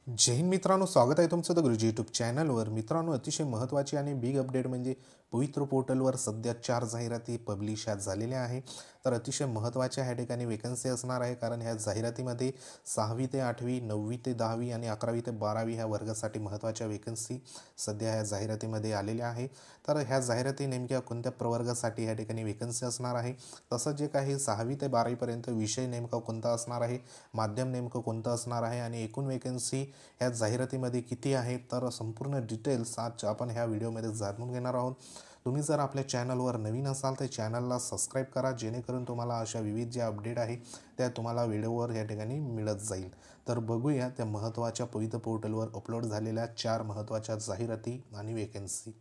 जय हिंद मित्रांनो, स्वागत आहे तुमचं द गुरुजी यूट्यूब चॅनलवर। मित्रांनो, अतिशय महत्त्वाची आणि बिग अपडेट म्हणजे पवित्र पोर्टलवर सध्या 4 जाहिराती पब्लिश झालेल्या आहे। तर अतिशय महत्त्वाच्या ह्या ठिकाणी वेकन्सी असणार आहे, कारण ह्या जाहिरातीमध्ये 6वी ते 8वी 9वी ते 10वी आणि 11वी ते 12वी ह्या वर्गासाठी महत्त्वाच्या वेकन्सी सध्या ह्या जाहिरातीमध्ये आलेल्या आहे। तर ह्या जाहिराती नेमक्या कोणत्या प्रवर्गासाठी ह्या ठिकाणी वेकन्सी असणार आहे, तसंच जे काही 6वी ते 12वी पर्यंत विषय नेमका कोणता असणार आहे, माध्यम नेमकं कोणतं असणार आहे आणि एकूण वेकन्सी ह्या जाहिरातीमध्ये किती आहे, तर संपूर्ण डिटेल्स आज आपण ह्या व्हिडिओमध्ये जाणून घेणार आहोत। तुम्ही जर आपल्या चॅनलवर नवीन असाल तर चॅनलला सबस्क्राईब करा, जेणेकरून तुम्हाला अशा विविध ज्या अपडेट आहे त्या तुम्हाला व्हिडिओवर या ठिकाणी मिळत जाईल। तर बघूया त्या महत्त्वाच्या पवित्र पोर्टलवर अपलोड झालेल्या 4 महत्त्वाच्या जाहिराती आणि वेकन्सी।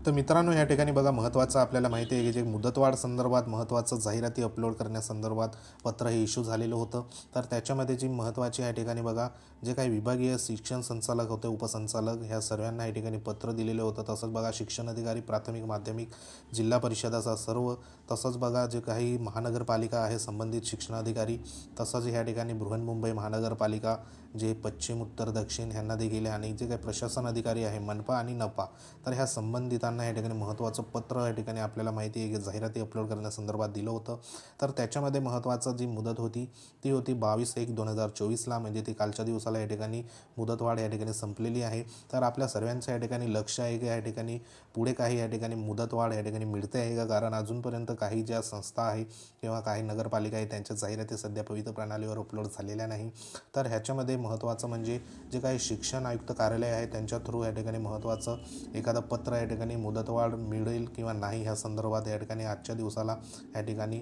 तर मित्रांनो, या ठिकाणी बघा, महत्त्वाचं आपल्याला माहिती आहे की जे मुदतवाढ संदर्भात महत्त्वाचं जाहिराती अपलोड करण्यासंदर्भात पत्र हे इश्यू झालेलं होतं। तर त्याच्यामध्ये जी महत्त्वाची या ठिकाणी बघा, जे काही विभागीय शिक्षण संचालक होते, उपसंचालक, ह्या सर्वांना या ठिकाणी पत्र दिलेलं होतं। तसंच बघा, शिक्षण अधिकारी, प्राथमिक, माध्यमिक, जिल्हा परिषदाचा सर्व, तसंच बघा जे काही महानगरपालिका आहे संबंधित शिक्षणाधिकारी, तसंच ह्या ठिकाणी बृहन्मुंबई महानगरपालिका, जे पश्चिम, उत्तर, दक्षिण ह्यांना देखील, आणि जे काही प्रशासन अधिकारी आहे मनपा आणि नपा, तर ह्या संबंधितांना या ठिकाणी महत्त्वाचं पत्र या ठिकाणी आपल्याला माहिती आहे की जाहिराती अपलोड करण्यासंदर्भात दिलं होतं। तर त्याच्यामध्ये महत्त्वाचं जी मुदत होती ती होती 22/1/2024ला, म्हणजे ती कालच्या दिवसाला या ठिकाणी मुदतवाढ या ठिकाणी संपलेली आहे। तर आपल्या सर्वांचं या ठिकाणी लक्ष आहे की या ठिकाणी पुढे काही या ठिकाणी मुदतवाढ या ठिकाणी मिळते आहे का, कारण अजूनपर्यंत काही ज्या संस्था आहे किंवा काही नगरपालिका आहे त्यांच्या जाहिराती सध्या पवित्र प्रणालीवर अपलोड झालेल्या नाही। तर ह्याच्यामध्ये महत्त्वाचं म्हणजे जे काही शिक्षण आयुक्त कार्यालय आहे त्यांच्या थ्रू या ठिकाणी महत्त्वाचं एखादं पत्र या ठिकाणी मुदतवाढ मिळेल किंवा नाही ह्या संदर्भात या ठिकाणी आजच्या दिवसाला या ठिकाणी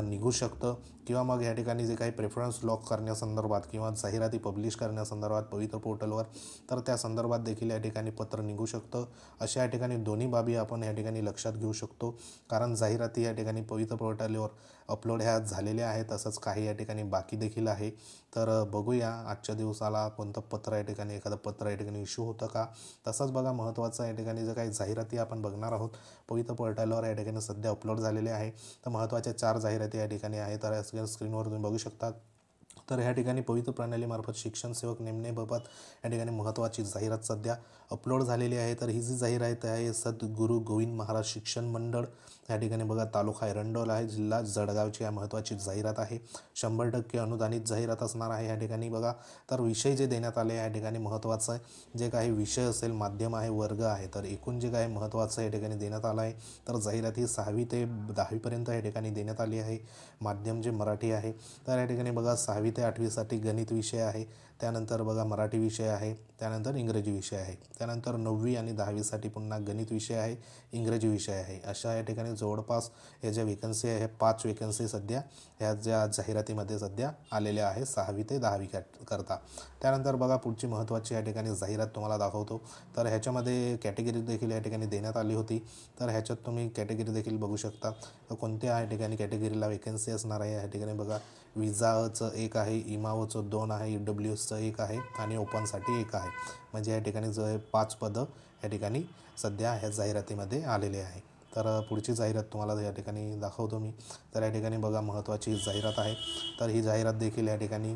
निघू शकतं, किंवा मग या ठिकाणी जे काही प्रेफरन्स लॉक करण्यासंदर्भात किंवा जाहिराती पब्लिश करण्यासंदर्भात पवित्र पोर्टलवर, तर त्या संदर्भात देखील या ठिकाणी पत्र निघू शकतं। अशा या ठिकाणी दोन्ही बाबी आपण या ठिकाणी लक्षात घेऊ शकतो, कारण जाहिराती या ठिकाणी पवित्र पोर्टलवर अपलोड ह्या झालेल्या आहेत, तसंच काही या ठिकाणी बाकी देखील आहे। तर बघूया आजच्या दिवसाला कोणतं पत्र या ठिकाणी, एखादं पत्र या ठिकाणी इश्यू होतं का। तसंच बघा, महत्त्वाचं या ठिकाणी जे काही जाहिराती आपण बघणार आहोत पवित्र पोर्टलवर या ठिकाणी सध्या अपलोड झालेले आहे। तर महत्त्वाच्या 4 जाहिराती या ठिकाणी आहे, तर स्क्रीनवर तुम्ही बघू शकता। तर ह्या ठिकाणी पवित्र प्रणालीमार्फत शिक्षण सेवक नेमण्याबाबत या ठिकाणी महत्त्वाची जाहिरात सध्या अपलोड झालेली आहे। तर ही जी जाहिरात आहे सद्गुरू गोविंद महाराज शिक्षण मंडळ या ठिकाणी बघा, तालुका एरंडोल आहे, जिल्हा जळगावची या महत्त्वाची जाहिरात आहे। 100% अनुदानित जाहिरात असणार आहे या ठिकाणी बघा। तर विषय जे देण्यात आले या ठिकाणी महत्त्वाचं आहे, जे काही विषय असेल, माध्यम आहे, वर्ग आहे, तर एकूण जे काही महत्त्वाचं या ठिकाणी देण्यात आलं आहे। तर जाहिरात ही 6वी ते 10वीपर्यंत या ठिकाणी देण्यात आली आहे। माध्यम जे मराठी आहे, तर या ठिकाणी बघा 6वी ते 8वीसाठी गणित विषय आहे, त्यानंतर बघा मराठी विषय आहे, त्यानंतर इंग्रजी विषय आहे, त्यानंतर 9वी आणि 10वीसाठी पुन्हा गणित विषय आहे, इंग्रजी विषय आहे। अशा या ठिकाणी जवळपास या ज्या वेकन्सी आहे, 5 वेकन्सी सध्या ह्या ज्या जाहिरातीमध्ये सध्या आलेल्या आहे 6वी ते 10वी करता। त्यानंतर बघा, पुढची महत्त्वाची या ठिकाणी जाहिरात तुम्हाला दाखवतो। तर ह्याच्यामध्ये कॅटेगरी देखील या ठिकाणी देण्यात आली होती। तर ह्याच्यात तुम्ही कॅटेगरी देखील बघू शकता, तर कोणत्या या ठिकाणी कॅटेगरीला वेकन्सी असणार आहे। या ठिकाणी बघा, विजाचं 1 आहे, इमावचं 2 आहे, EWSचं 1 आहे आणि ओपनसाठी 1 आहे, म्हणजे या ठिकाणी जो 5 पदं या ठिकाणी सध्या ह्या जाहिरातीमध्ये आलेले आहे। तर पुढची जाहिरात तुम्हाला या ठिकाणी दाखवतो मी। तर या ठिकाणी बघा, महत्त्वाची जाहिरात आहे। तर ही जाहिरात देखील या ठिकाणी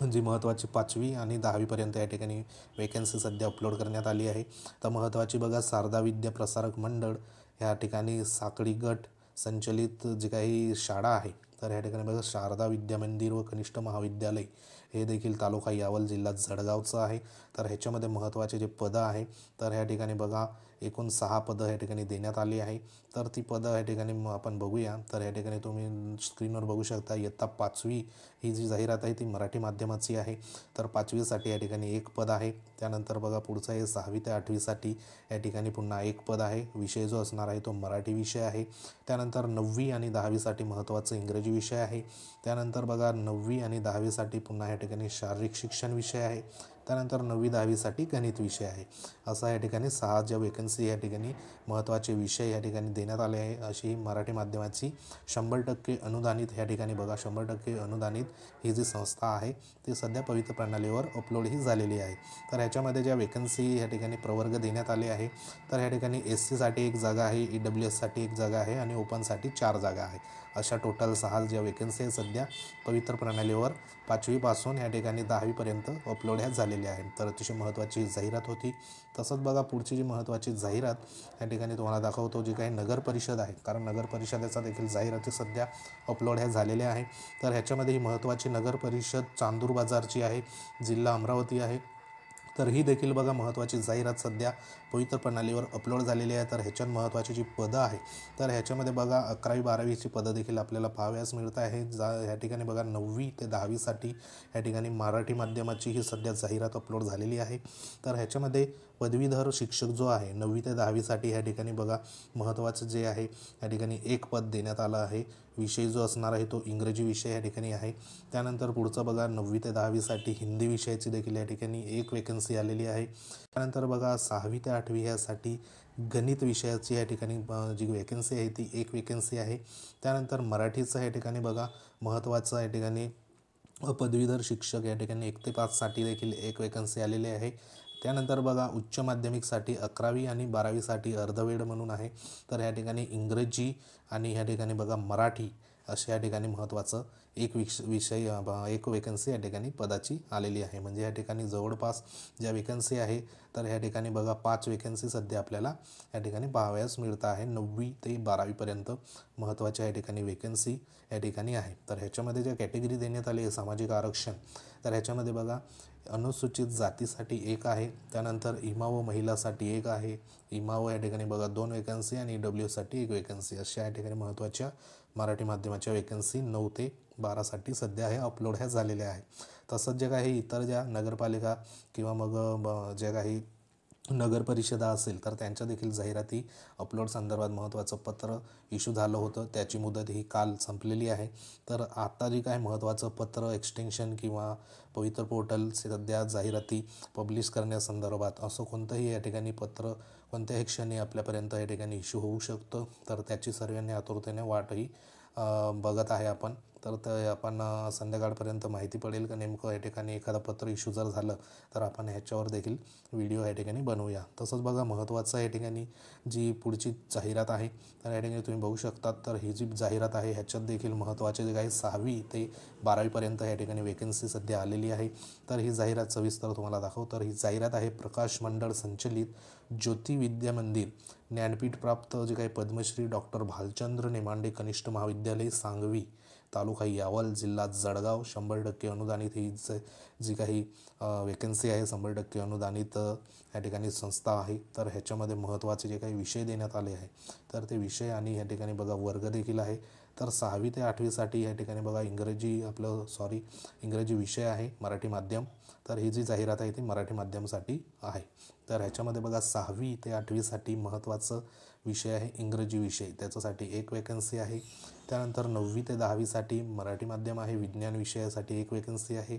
जी महत्त्वाची 5वी आणि 10वीपर्यंत या ठिकाणी वेकन्सी सध्या अपलोड करण्यात आली आहे। तर महत्त्वाची बघा, शारदा विद्या प्रसारक मंडळ या ठिकाणी साकळी गट संचलित जी काही शाळा आहे, तर या ठिकाणी बघा शारदा विद्या मंदिर व कनिष्ठ महाविद्यालय, हे देखील तालुका यावल, जिल्हा जळगावचं आहे। तर ह्याच्यामध्ये महत्त्वाचे जे पदं आहे, तर ह्या ठिकाणी बघा एकूण 6 पदं या ठिकाणी देण्यात आली आहे। तर ती पदं या ठिकाणी आपण बघूया। तर या ठिकाणी तुम्ही स्क्रीनवर बघू शकता, इयत्ता 5वी ही जी जाहिरात आहे ती मराठी माध्यमाची आहे। तर 5वीसाठी या ठिकाणी 1 पद आहे। त्यानंतर बघा, पुढचं आहे 6वी ते 8वीसाठी या ठिकाणी पुन्हा 1 पद आहे। विषय जो असणार आहे तो मराठी विषय आहे। त्यानंतर 9वी आणि 10वीसाठी महत्त्वाचं इंग्रजी विषय आहे। त्यानंतर बघा, 9वी आणि 10वीसाठी पुन्हा या ठिकाणी शारीरिक शिक्षण विषय आहे। त्यानंतर 9वी-10वीसाठी गणित विषय आहे. असा या ठिकाणी 6 ज्या वेकन्सी या ठिकाणी महत्त्वाचे विषय या ठिकाणी देण्यात आले आहे. अशी मराठी माध्यमाची 100% अनुदानित या ठिकाणी बघा 100% अनुदानित ही जी संस्था आहे ती सध्या पवित्र प्रणालीवर अपलोडही झालेली आहे. तर ह्याच्यामध्ये ज्या वेकन्सी या ठिकाणी प्रवर्ग देण्यात आले आहे तर ह्या ठिकाणी SC साठी 1 जागा आहे, EWS साठी 1 जागा आहे आणि ओपनसाठी 4 जागा आहे. अशा टोटल 6 ज्या वेकन्सी आहे सध्या पवित्र प्रणालीवर 5वीपासून या ठिकाणी 10वीपर्यंत अपलोड ह्या झालेल्या आहेत. तर अतिशय महत्त्वाची जाहिरात होती. तसंच बघा पुढची जी महत्त्वाची जाहिरात या ठिकाणी तुम्हाला दाखवतो जी काही नगर परिषद आहे, कारण नगर परिषदेचा देखील जाहिराती सध्या अपलोड ह्या झालेल्या आहे. तर ह्याच्यामध्ये ही महत्त्वाची नगर परिषद चांदूर बाजारची आहे, जिल्हा अमरावती आहे. तर ही देखील बघा महत्त्वाची जाहिरात सध्या पवित्र प्रणालीवर अपलोड झालेली आहे. तर ह्याच्यात महत्त्वाची जी पदं आहे तर ह्याच्यामध्ये बघा 11वी-12वीची पदं देखील आपल्याला पाहावयास मिळत आहे. ह्या ठिकाणी बघा 9वी ते 10वीसाठी ह्या ठिकाणी मराठी माध्यमाची ही सध्या जाहिरात अपलोड झालेली आहे. तर ह्याच्यामध्ये पदवीधर शिक्षक जो आहे 9वी ते 10वीसाठी ह्या ठिकाणी बघा महत्त्वाचं जे आहे या ठिकाणी 1 पद देण्यात आलं आहे. विषय जो असणार आहे तो इंग्रजी विषय या ठिकाणी आहे. त्यानंतर पुढचं बघा 9वी ते 10वीसाठी हिंदी विषयाची देखील या ठिकाणी 1 वेकन्सी आलेली आहे. त्यानंतर बघा 6वी ते 8वी यासाठी गणित विषयाची या ठिकाणी जी वेकन्सी आहे ती 1 वेकन्सी आहे. त्यानंतर मराठीचं या ठिकाणी बघा महत्त्वाचं या ठिकाणी पदवीधर शिक्षक या ठिकाणी 1 ते 5साठी देखील 1 वेकन्सी आलेली आहे. त्यानंतर बघा उच्च माध्यमिकसाठी 11वी आणि 12वीसाठी अर्धवेळ म्हणून आहे. तर ह्या ठिकाणी इंग्रजी आणि ह्या ठिकाणी बघा मराठी अशा या ठिकाणी महत्त्वाचं 1 विषय 1 वेकन्सी या ठिकाणी पदाची आलेली आहे. म्हणजे या ठिकाणी जवळपास ज्या वेकन्सी आहे तर ह्या ठिकाणी बघा 5 वेकन्सी सध्या आपल्याला या ठिकाणी पाहावयास मिळत आहे. 9वी ते 12वीपर्यंत महत्त्वाच्या या ठिकाणी वेकन्सी या ठिकाणी आहे. तर ह्याच्यामध्ये ज्या कॅटेगरी देण्यात आली आहे सामाजिक आरक्षण तर ह्याच्यामध्ये बघा अनुसूचित जातीसाठी 1 आहे. त्यानंतर इमा व महिलासाठी 1 आहे. इमा व या ठिकाणी बघा 2 वेकन्सी आणि EWSसाठी 1 वेकन्सी अशा या ठिकाणी महत्त्वाच्या मराठी माध्यमाच्या वेकन्सी 9 ते 12साठी सध्या हे अपलोड ह्या झालेल्या आहे. तसंच जे काही इतर ज्या नगरपालिका किंवा मग जे काही नगर परिषदा असेल तर त्यांच्या देखील जाहिराती अपलोड संदर्भात महत्त्वाचं पत्र इश्यू झालं होतं. त्याची मुदत ही काल संपलेली आहे. तर आता जी काय महत्त्वाचं पत्र एक्सटेन्शन किंवा पवित्र पोर्टल सध्या जाहिराती पब्लिश करण्यासंदर्भात असं कोणतंही या ठिकाणी पत्र कोणत्याही क्षणी आपल्यापर्यंत या ठिकाणी इश्यू होऊ शकतं. तर त्याची सर्वांनी आतुरतेने वाटही बघत आहे आपण. तर ते आपण संध्याकाळपर्यंत माहिती पडेल का नेमकं या ठिकाणी एखादं पत्र इश्यू जर झालं तर आपण ह्याच्यावर देखील व्हिडिओ या ठिकाणी बनवूया. तसंच बघा महत्त्वाचं या ठिकाणी जी पुढची जाहिरात आहे तर या ठिकाणी तुम्ही बघू शकतात. तर ही जी जाहिरात आहे ह्याच्यात देखील महत्त्वाचे जे काही 6वी ते 12वीपर्यंत या ठिकाणी वेकन्सी सध्या आलेली आहे. तर ही जाहिरात सविस्तर तुम्हाला दाखवतो. तर ही जाहिरात आहे प्रकाश मंडळ संचलित ज्योती विद्या मंदिर ज्ञानपीठ प्राप्त जे काही पद्मश्री डॉक्टर भालचंद्र नेमांडे कनिष्ठ महाविद्यालय सांगवी तालुका यावल जिल्हा जळगाव 100% अनुदानित ही जी काही वेकन्सी आहे 100% अनुदानित या ठिकाणी संस्था आहे. तर ह्याच्यामध्ये महत्त्वाचे जे काही विषय देण्यात आले आहे तर ते विषय आणि या ठिकाणी बघा वर्ग देखील आहे. तर 6वी ते 8वीसाठी या ठिकाणी बघा इंग्रजी विषय आहे मराठी माध्यम. तर ही जी जाहिरात आहे ती मराठी माध्यमासाठी आहे. तर ह्याच्यामध्ये बघा 6वी ते 8वीसाठी महत्त्वाचं विषय आहे इंग्रजी विषय, त्याच्यासाठी 1 वेकन्सी आहे. त्यानंतर 9वी ते 10वीसाठी मराठी माध्यम आहे, विज्ञान विषयासाठी 1 वेकन्सी आहे.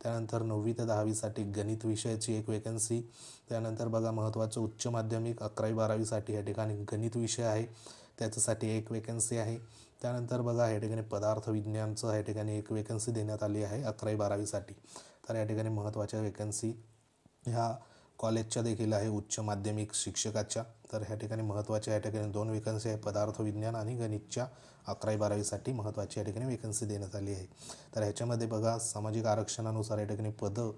त्यानंतर 9वी ते 10वीसाठी गणित विषयाची 1 वेकन्सी. त्यानंतर बघा महत्त्वाचं उच्च माध्यमिक 11वी-12वीसाठी या ठिकाणी गणित विषय आहे, त्याच्यासाठी 1 वेकन्सी आहे. त्यानंतर बघा या ठिकाणी पदार्थ विज्ञानचं या ठिकाणी 1 वेकन्सी देण्यात आली आहे 11वी-12वीसाठी. तर या ठिकाणी महत्त्वाच्या वेकन्सी ह्या कॉलेजच्या देखील आहे उच्च माध्यमिक शिक्षकाच्या. तर ह्या ठिकाणी महत्त्वाच्या या ठिकाणी 2 वेकन्सी आहे पदार्थ विज्ञान आणि गणितच्या 11वी-12वीसाठी महत्त्वाची या ठिकाणी वेकन्सी देण्यात आली आहे. तर ह्याच्यामध्ये बघा सामाजिक आरक्षणानुसार या ठिकाणी पदं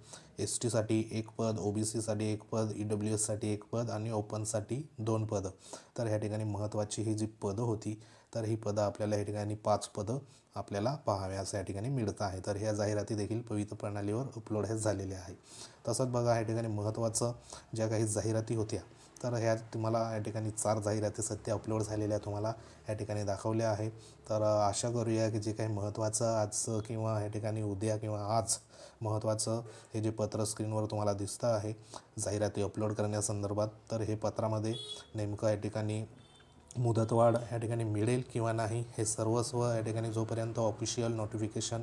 STसाठी 1 पद, OBCसाठी 1 पद, EWSसाठी 1 पद आणि ओपनसाठी 2 पदं. तर ह्या ठिकाणी महत्त्वाची ही जी पदं होती तर ही पदं आपल्याला या ठिकाणी 5 पदं आपल्याला पाहाव्यास या ठिकाणी मिळत आहे. तर ह्या जाहिराती देखील पवित्र प्रणालीवर अपलोड झालेल्या आहे. तसंच बघा या ठिकाणी महत्त्वाचं ज्या काही जाहिराती होत्या तर ह्या तुम्हाला या ठिकाणी 4 जाहिराती सध्या अपलोड झालेल्या तुम्हाला या ठिकाणी दाखवल्या आहे. तर आशा करूया की जे काही महत्त्वाचं आज किंवा या ठिकाणी उद्या किंवा आज महत्त्वाचं हे जे पत्र स्क्रीनवर तुम्हाला दिसतं आहे जाहिराती अपलोड करण्यासंदर्भात तर हे पत्रामध्ये नेमकं या ठिकाणी मुदतवाढ या ठिकाणी मिळेल किंवा नाही हे सर्वस्व या ठिकाणी जोपर्यंत ऑफिशियल नोटिफिकेशन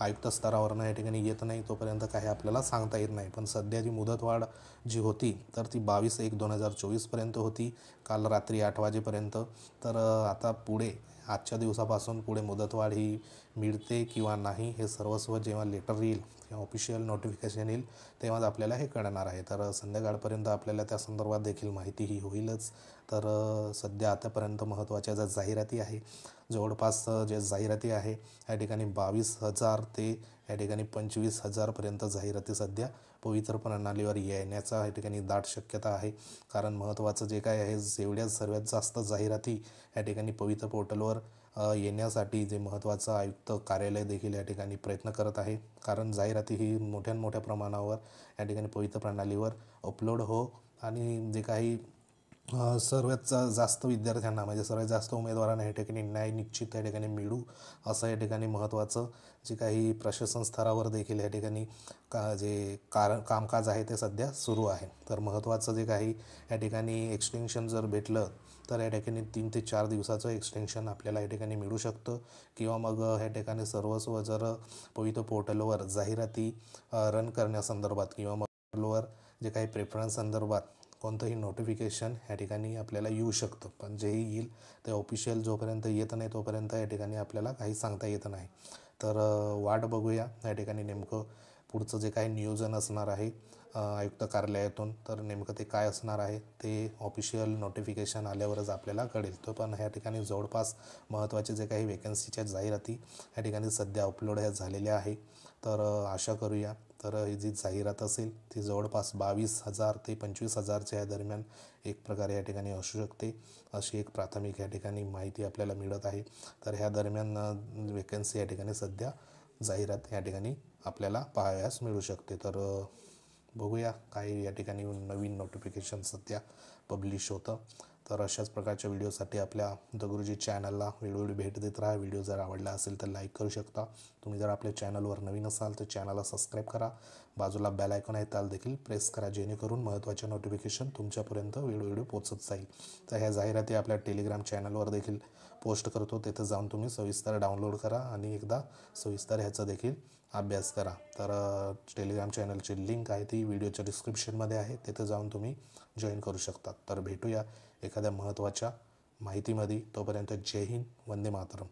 आयुक्त स्तरावरनं या ठिकाणी येत नाही तोपर्यंत काही आपल्याला सांगता येत नाही. पण सध्या जी मुदतवाढ जी होती तर ती 22/1/2024 होती, काल रात्री 8 वाजेपर्यंत. तर आता पुढे आजच्या दिवसापासून पुढे मुदतवाढ ही मिळते किंवा नाही हे सर्वस्व जेव्हा लेटर येईल किंवा ऑफिशियल नोटिफिकेशन येईल तेव्हाच आपल्याला हे कळणार आहे. तर संध्याकाळपर्यंत आपल्याला त्या संदर्भात देखील माहिती ही होईलच. तर सध्या आतापर्यंत महत्त्वाच्या ज्या जाहिराती आहे, जवळपास जे जाहिराती आहे या ठिकाणी 22,000 ते या ठिकाणी 25,000पर्यंत जाहिराती सध्या पवित्र प्रणालीवर येण्याचा या ठिकाणी दाट शक्यता आहे. कारण महत्त्वाचं जे काय आहे, जेवढ्या सर्वात जास्त जाहिराती या ठिकाणी पवित्र पोर्टलवर येण्यासाठी जे महत्त्वाचं आयुक्त कार्यालय देखील या ठिकाणी प्रयत्न करत आहे. कारण जाहिराती ही मोठ्या प्रमाणावर या ठिकाणी पवित्र प्रणालीवर अपलोड हो आणि जे काही सर्वात जास्त विद्यार्थ्यांना म्हणजे सर्वात जास्त उमेदवारांना या ठिकाणी न्याय निश्चित या ठिकाणी मिळू असं या ठिकाणी महत्त्वाचं जे काही प्रशासन स्तरावर देखील या ठिकाणी कामकाज आहे ते सध्या सुरू आहे. तर महत्त्वाचं जे काही या ठिकाणी एक्सटेन्शन जर भेटलं तर या ठिकाणी 3 ते 4 दिवसाचं एक्सटेन्शन आपल्याला या ठिकाणी मिळू शकतं किंवा मग या ठिकाणी सर्वस्व जर पवित्र पोर्टलवर जाहिराती रन करण्यासंदर्भात किंवा मग पोर्टलवर जे काही प्रेफरन्स संदर्भात कोणतंही नोटिफिकेशन या ठिकाणी आपल्याला येऊ शकतं. पण जेही येईल ते ऑफिशियल जोपर्यंत येत नाही तोपर्यंत या ठिकाणी आपल्याला काही सांगता येत नाही. तर वाट बघूया या ठिकाणी नेमकं पुढचं जे काही नियोजन असणार आहे आयुक्त कार्यालयातून, तर नेमकं ते काय असणार आहे ते ऑफिशियल नोटिफिकेशन आल्यावरच आपल्याला कळेल. तो पण ह्या ठिकाणी जवळपास महत्त्वाचे जे काही वेकन्सीच्या जाहिराती या ठिकाणी सध्या अपलोड झालेल्या आहे. तर आशा करूया तर ही जी जाहिरात असेल ती जवळपास 22,000 ते 25,000च्या या दरम्यान एक प्रकारे या ठिकाणी असू शकते, अशी एक प्राथमिक या ठिकाणी माहिती आपल्याला मिळत आहे. तर ह्या दरम्यान वेकन्सी या ठिकाणी सध्या जाहिरात या ठिकाणी आपल्याला पाहावयास मिळू शकते. तर बघूया काही या ठिकाणी नवीन नोटिफिकेशन सध्या पब्लिश होतं. तर अशाच प्रकारच्या व्हिडिओसाठी आपल्या द गुरुजी चॅनलला वेळोवेळी भेट देत राहा. व्हिडिओ जर आवडला असेल तर लाईक करू शकता. तुम्ही जर आपल्या चॅनलवर नवीन असाल तर चॅनलला सबस्क्राईब करा. बाजूला बेल आयकॉन आहे त्याला देखील प्रेस करा जेणेकरून महत्त्वाचे नोटिफिकेशन तुमच्यापर्यंत वेळोवेळी पोहोचत जाईल. तर ह्या जाहिराती आपल्या टेलिग्राम चॅनलवर देखील पोस्ट करतो, तिथे जाऊन तुम्ही सविस्तर डाउनलोड करा आणि एकदा सविस्तर ह्याचा देखील अभ्यास करा. तर टेलिग्राम चॅनलची लिंक आहे ती व्हिडिओच्या डिस्क्रिप्शनमध्ये आहे, तिथे जाऊन तुम्ही जॉईन करू शकता. तर भेटूया एखाद्या महत्त्वाच्या माहितीमध्ये. तोपर्यंत जय हिंद, वंदे मातरम.